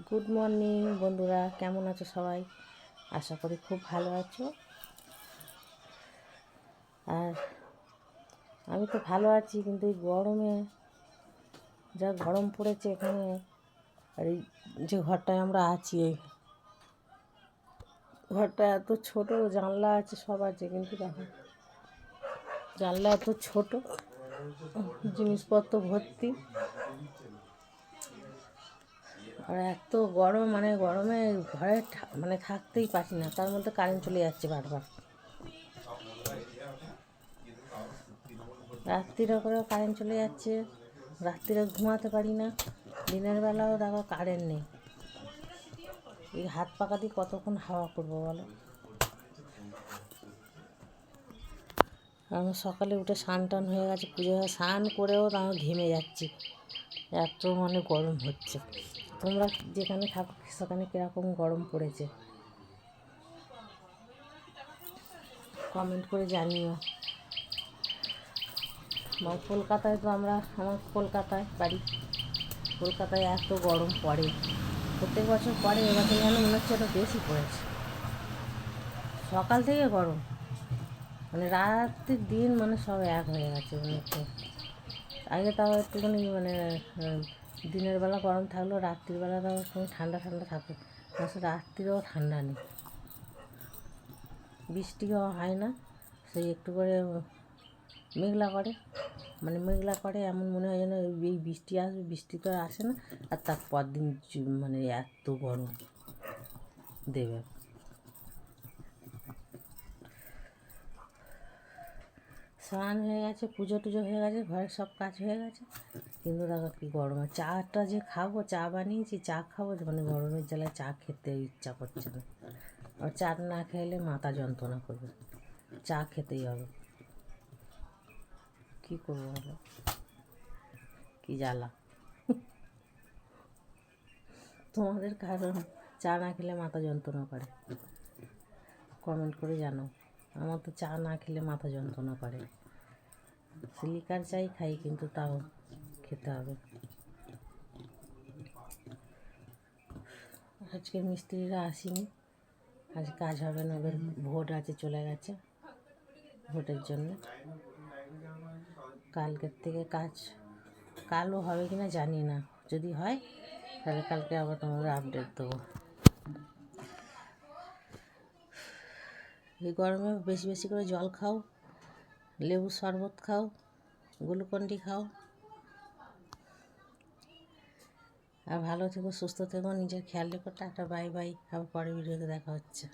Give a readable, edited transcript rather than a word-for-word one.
Good morning বন্ধুরা, কেমন আছো সবাই? আশা করি খুব ভালো আছো। আর আমি তো ভালো আছি, কিন্তু এই গরমে যা গরম পড়েছে এখানে। আর এই যে ঘরটায় আমরা আছি, এই ঘরটা এত ছোট, জানলা আছে সব আছে, কিন্তু দেখো জানলা এত ছোট, জিনিসপত্র ভর্তি। আর এত গরম, মানে গরমে ঘরে মানে থাকতেই পারছি না। তার মধ্যে কারেন্ট চলে যাচ্ছে বারবার। রাত্রিরে করে কারেন্ট চলে যাচ্ছে, রাত্রিরে ঘুমাতে পারি না। দিনের বেলাও দেখো কারেন্ট নেই। এই হাত পাকা দিয়ে কতক্ষণ হাওয়া করবো বলো? আমি সকালে উঠে স্নান টান হয়ে গেছে, পুজো হয়ে স্নান করেও আমি ঘেমে যাচ্ছি, এত মানে গরম হচ্ছে। তোমরা যেখানে থাকো সেখানে কীরকম গরম পড়েছে কমেন্ট করে জানিও। কলকাতায় তো আমার কলকাতায় বাড়ি। কলকাতায় এত গরম পড়ে, প্রত্যেক বছর পড়ে, এবার যেন মনে হচ্ছে এটা বেশি পড়েছে। সকাল থেকে গরম, মানে রাত্রির দিন মানে সব এক হয়ে গেছে মনে হচ্ছে। আগে তাও একটুখানি মানে দিনের বেলা গরম থাকলেও রাত্রিবেলা তাও একটু ঠান্ডা ঠান্ডা থাকতো। রাত্রিরেও ঠান্ডা নেই, বৃষ্টিও হয় না, সেই একটু করে মেঘলা করে, মানে মেঘলা করে এমন মনে হয় যেন এই বৃষ্টি আসবে, বৃষ্টি তো আসে না। আর তার পর দিন মানে এত গরম দেবে। স্নান হয়ে গেছে, পুজো টুজো হয়ে গেছে, ঘরের সব কাজ হয়ে গেছে, কিন্তু দেখো কী গরম। চাটা যে খাবো, চা বানিয়েছি, চা খাবো, মানে গরমের জ্বালায় চা খেতে ইচ্ছা করছে না। আর চা না খেলে মাথা যন্ত্রণা করবে, চা খেতেই হবে। কী করবো বলো, কী জ্বালা। তোমাদের কারণ চা না খেলে মাথা যন্ত্রণা করে? কমেন্ট করে জানো। আমার তো চা না খেলে মাথা যন্ত্রণা করে। লিকার চাই খাই, কিন্তু তাও খেতে হবে। আজকে মিস্ত্রিরা আসেনি, আজ কাজ হবে না, ওদের ভোট আছে, চলে গেছে ভোটের জন্য। কালকের থেকে কাজ, কালও হবে কিনা জানি না, যদি হয় তাহলে কালকে আবার তোমাদের আপডেট দেবো। এই গরমে বেশি বেশি করে জল খাও, লেবু শরবত খাও, গ্লুকন-ডি খাও। আর ভালো থেকো, সুস্থ থেকো, নিজের খেয়াল রেখো। Tata, bye bye. আবার পরের ভিডিওতে দেখা হচ্ছে।